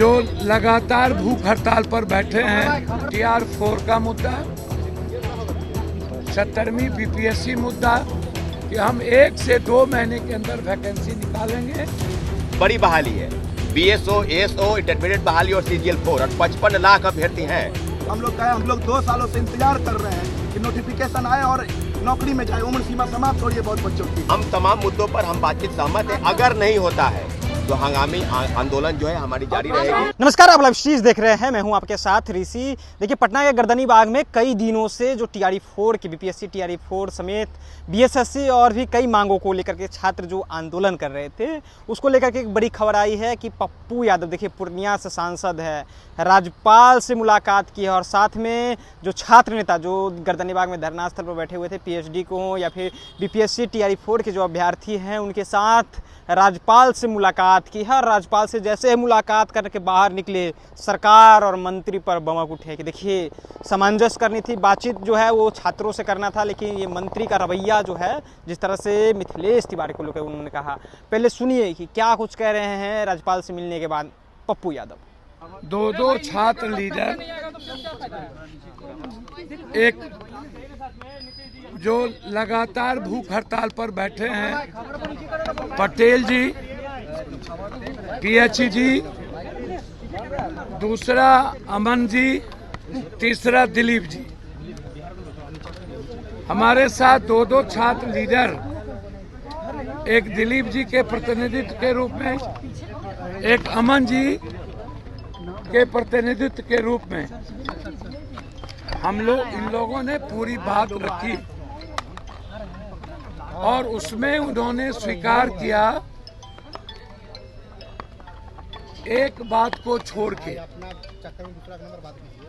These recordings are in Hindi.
जो लगातार भूख हड़ताल पर बैठे हैं, TR4 का मुद्दा, 70वीं BPSC मुद्दा कि हम 1 से 2 महीने के अंदर वैकेंसी निकालेंगे। बड़ी बहाली है, BSO, ASO, इंटरमीडिएट बहाली और CGL4 और 55 लाख अभ्यर्थी हैं। हम लोग 2 सालों से इंतजार कर रहे हैं कि नोटिफिकेशन आए और नौकरी में जाए, उम्र सीमा समाप्त हो रही है बहुत बच्चों की। हम तमाम मुद्दों पर हम बातचीत सहमत हैं। अगर नहीं होता है तो हंगामी आंदोलन जो है हमारी जारी रहेगी। नमस्कार, आप लाइव स्ट्रीम देख रहे हैं, मैं हूं आपके साथ ऋषि। देखिए, पटना के गर्दनी बाग में कई दिनों से जो TRE4 की BPSC TRE4 समेत BSSC और भी कई मांगों को लेकर के छात्र जो आंदोलन कर रहे थे, उसको लेकर के एक बड़ी खबर आई है कि पप्पू यादव, देखिए पूर्णिया से सांसद है, राज्यपाल से मुलाकात की है और साथ में जो छात्र नेता जो गर्दनी बाग में धरना स्थल पर बैठे हुए थे, PhD को या फिर BPSC TRE4 के जो अभ्यर्थी हैं, उनके साथ राज्यपाल से मुलाकात की है। राज्यपाल से जैसे मुलाकात करके बाहर निकले, सरकार और मंत्री पर बमक उठे कि देखिए सामंजस्य करनी थी, बातचीत जो है वो छात्रों से करना था, लेकिन ये मंत्री का रवैया जो है, जिस तरह से मिथिलेश तिवारी को लेकर उन्होंने कहा। पहले सुनिए कि क्या कुछ कह रहे हैं राज्यपाल से मिलने के बाद पप्पू यादव। 2 छात्र लीडर, एक जो लगातार भूख हड़ताल पर बैठे हैं, पटेल जी, PH जी, दूसरा अमन जी, तीसरा दिलीप जी। हमारे साथ 2 छात्र लीडर, एक दिलीप जी के प्रतिनिधित्व के रूप में, एक अमन जी के प्रतिनिधित्व के रूप में इन लोगों ने पूरी बात रखी और उसमें उन्होंने स्वीकार किया, एक बात को छोड़ के,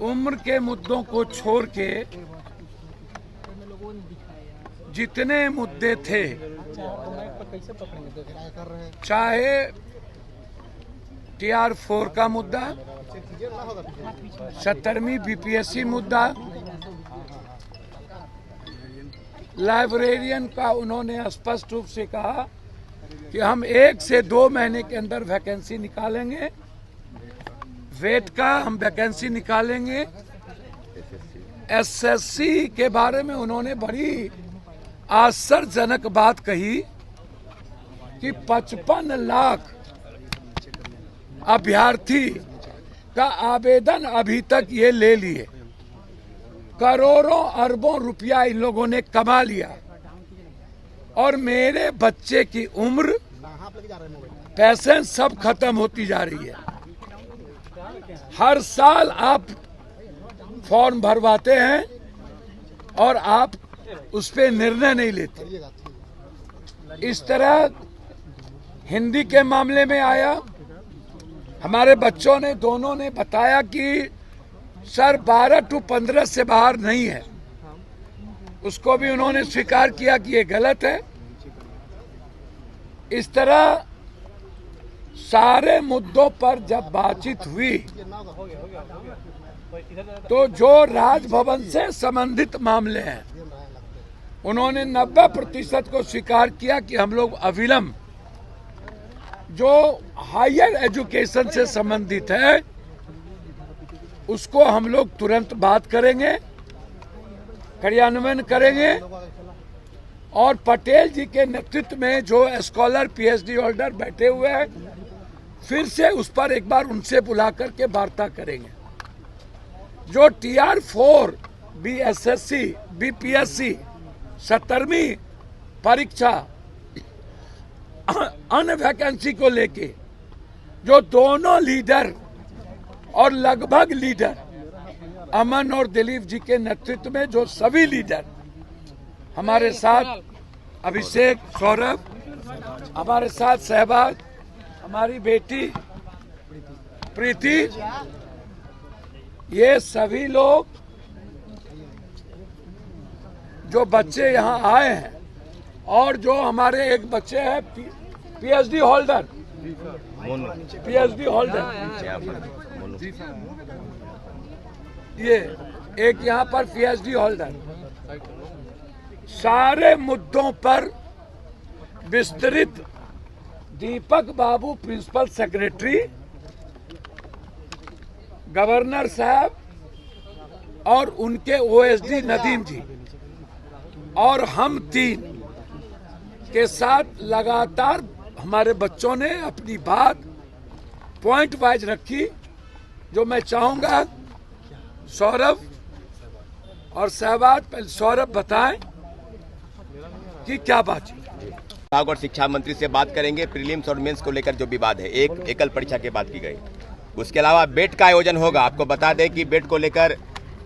उम्र के मुद्दों को छोड़ के जितने मुद्दे थे, चाहे TR4 का मुद्दा, 70वीं BPSC मुद्दा, लाइब्रेरियन का उन्होंने स्पष्ट रूप से कहा कि हम 1 से 2 महीने के अंदर वैकेंसी निकालेंगे। वेट का हम वैकेंसी निकालेंगे। SSC के बारे में उन्होंने बड़ी आश्चर्यजनक बात कही कि 55 लाख अभ्यर्थी का आवेदन अभी तक ये ले लिए, करोड़ों अरबों रुपया इन लोगों ने कमा लिया और मेरे बच्चे की उम्र, पैसे सब खत्म होती जा रही है। हर साल आप फॉर्म भरवाते हैं और आप उस पे निर्णय नहीं लेते। इस तरह हिंदी के मामले में आया, हमारे बच्चों ने दोनों ने बताया कि सर 12 to 15 से बाहर नहीं है, उसको भी उन्होंने स्वीकार किया कि ये गलत है। इस तरह सारे मुद्दों पर जब बातचीत हुई तो जो राजभवन से संबंधित मामले हैं, उन्होंने 90% को स्वीकार किया कि हम लोग अविलंब जो हायर एजुकेशन से संबंधित है उसको हम लोग तुरंत बात करेंगे, कार्यान्वयन करेंगे और पटेल जी के नेतृत्व में जो स्कॉलर PhD होल्डर बैठे हुए हैं, फिर से उस पर एक बार उनसे बुला करके वार्ता करेंगे। जो TR4 BSSC BPSC 70वीं परीक्षा अन्य वैकेंसी को लेके जो दोनों लीडर और लगभग लीडर, अमन और दिलीप जी के नेतृत्व में जो सभी लीडर हमारे साथ, अभिषेक, सौरभ, हमारे साथ सहबाज, हमारी बेटी प्रीति, ये सभी लोग जो बच्चे यहाँ आए हैं और जो हमारे एक बच्चे हैं PhD होल्डर, ये एक यहाँ पर PhD होल्डर, सारे मुद्दों पर विस्तृत दीपक बाबू प्रिंसिपल सेक्रेटरी गवर्नर साहब और उनके ओएसडी नदीम जी और हम तीन के साथ लगातार हमारे बच्चों ने अपनी बात पॉइंट वाइज रखी। जो मैं चाहूंगा सौरभ और सहवाग, पहले सौरभ बताएं कि क्या बात है। विभाग और शिक्षा मंत्री से बात करेंगे। प्रीलिम्स और मेंस को लेकर जो विवाद है, एक एकल परीक्षा की बात की गई। उसके अलावा बेट का आयोजन होगा। आपको बता दें कि बेट को लेकर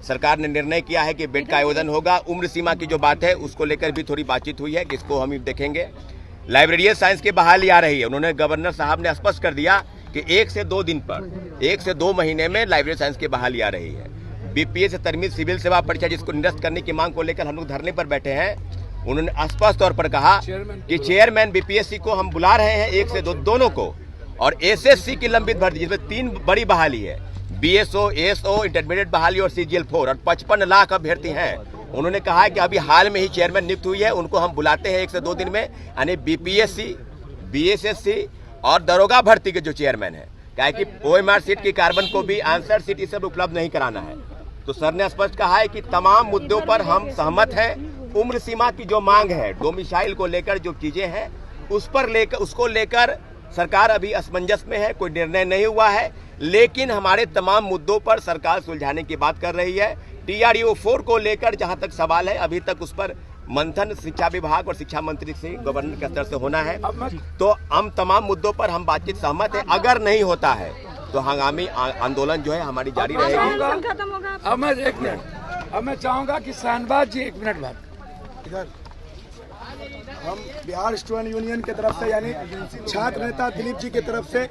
सरकार ने निर्णय किया है कि बेट का आयोजन होगा। उम्र सीमा की जो बात है उसको लेकर भी थोड़ी बातचीत हुई है, जिसको हम देखेंगे। लाइब्रेरियन साइंस की बहाली आ रही है। उन्होंने गवर्नर साहब ने स्पष्ट कर दिया कि 1 से 2 दिन पर, 1 से 2 महीने में लाइब्रेरी साइंस की बहाली आ रही है। बीपीएस से तरमीज सिविल सेवा परीक्षा जिसको निरस्त करने की मांग को लेकर हम लोग धरने पर बैठे हैं। उन्होंने स्पष्ट तौर पर कहा कि चेयरमैन बीपीएससी को हम बुला रहे हैं, 1 से 2 दोनों को, और एसएससी की लंबित भर्ती जिसमें 3 बड़ी बहाली है, बीएसओ, एएसओ, इंटरमीडिएट बहाली और सीजीएल 4 और 55 लाख अभ्यर्थी हैं। उन्होंने कहा है कि अभी हाल में ही चेयरमैन नियुक्त हुई है, उनको हम बुलाते हैं 1 से 2 दिन में। यानी बीपीएससी, बीएसएससी और दरोगा भर्ती के जो चेयरमैन है, क्या है कि ओएमआर सीट की कार्बन को भी आंसर सीट इस सब उपलब्ध नहीं कराना है। तो सर ने स्पष्ट कहा है कि तमाम मुद्दों पर हम सहमत हैं। उम्र सीमा की जो मांग है, डोमिसाइल को लेकर जो चीजें हैं, उसको लेकर सरकार अभी असमंजस में है, कोई निर्णय नहीं हुआ है। लेकिन हमारे तमाम मुद्दों पर सरकार सुलझाने की बात कर रही है। TREO 4 को लेकर जहां तक सवाल है, अभी तक उस पर मंथन शिक्षा विभाग और शिक्षा मंत्री से, गवर्नर के स्तर से होना है। तो हम तमाम मुद्दों पर हम बातचीत सहमत है। अगर नहीं होता है तो हंगामी आंदोलन जो है हमारी जारी रहेगी। अब मैं चाहूंगा कि शाहनवाज जी 1 मिनट बाद। इधर हम बिहार स्टूडेंट यूनियन की तरफ से, यानी छात्र नेता दिलीप जी की तरफ से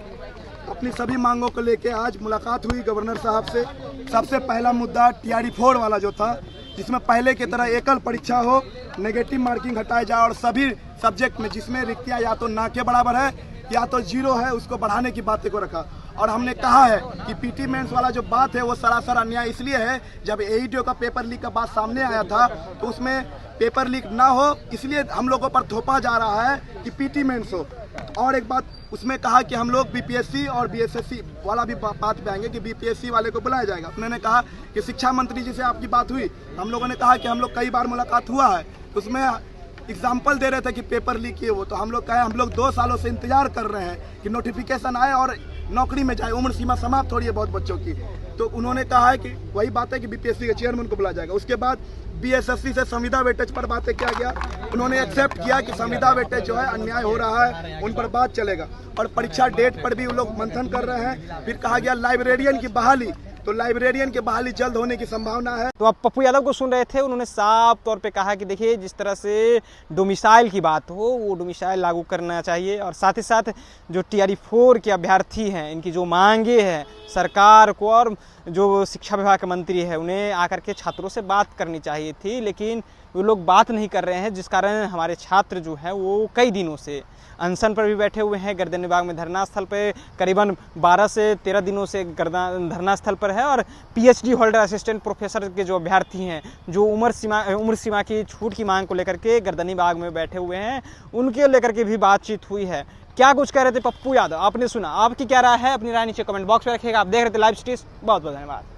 अपनी सभी मांगों को लेके आज मुलाकात हुई गवर्नर साहब से। सबसे पहला मुद्दा TRE 4 वाला जो था, जिसमें पहले की तरह एकल परीक्षा हो, नेगेटिव मार्किंग हटाया जाए और सभी सब्जेक्ट में जिसमें रिक्तियाँ या तो ना के बराबर है या तो 0 है, उसको बढ़ाने की बातें को रखा। और हमने कहा है कि पीटी मेंस वाला जो बात है वो सरासर अन्याय इसलिए है, जब AETO का पेपर लीक का बात सामने आया था तो उसमें पेपर लीक ना हो इसलिए हम लोगों पर थोपा जा रहा है कि पीटी मेंस हो। और एक बात उसमें कहा कि हम लोग BPSC और BSSC वाला भी बात पे आएंगे कि BPSC वाले को बुलाया जाएगा। उन्होंने कहा कि शिक्षा मंत्री जी से आपकी बात हुई, हम लोगों ने कहा कि हम लोग कई बार मुलाकात हुआ है, उसमें एग्जाम्पल दे रहे थे कि पेपर लीक किए वो। तो हम लोग कहे हम लोग 2 सालों से इंतजार कर रहे हैं कि नोटिफिकेशन आए और नौकरी में जाए, उम्र सीमा समाप्त हो रही है बहुत बच्चों की। तो उन्होंने कहा है कि वही बात है कि BPSC के चेयरमैन को बुलाया जाएगा। उसके बाद BSSC से संविदा वेटेज पर बातें किया गया, उन्होंने एक्सेप्ट किया कि संविदा वेटेज जो है अन्याय हो रहा है, उन पर बात चलेगा। और परीक्षा डेट पर भी वो लोग मंथन कर रहे हैं। फिर कहा गया लाइब्रेरियन की बहाली, तो लाइब्रेरियन की बहाली जल्द होने की संभावना है। तो आप पप्पू यादव को सुन रहे थे, उन्होंने साफ तौर पे कहा कि देखिए जिस तरह से डोमिसाइल की बात हो वो डोमिसाइल लागू करना चाहिए, और साथ ही साथ जो TRE 4 के अभ्यर्थी हैं, इनकी जो मांगे हैं सरकार को और जो शिक्षा विभाग के मंत्री है उन्हें आकर के छात्रों से बात करनी चाहिए थी, लेकिन वो लोग बात नहीं कर रहे हैं, जिस कारण हमारे छात्र जो हैं वो कई दिनों से अनशन पर भी बैठे हुए हैं। गर्दनी बाग में धरना स्थल पर करीबन 12 से 13 दिनों से धरना स्थल पर है, और PhD होल्डर असिस्टेंट प्रोफेसर के जो अभ्यर्थी हैं, जो उम्र सीमा की छूट की मांग को लेकर के गर्दनी बाग में बैठे हुए हैं, उनके लेकर के भी बातचीत हुई है। क्या कुछ कह रहे थे पप्पू यादव, आपने सुना। आपकी क्या राय है, अपनी राय नीचे कमेंट बॉक्स में रखिएगा। आप देख रहे थे लाइव स्ट्रीम। बहुत बहुत धन्यवाद।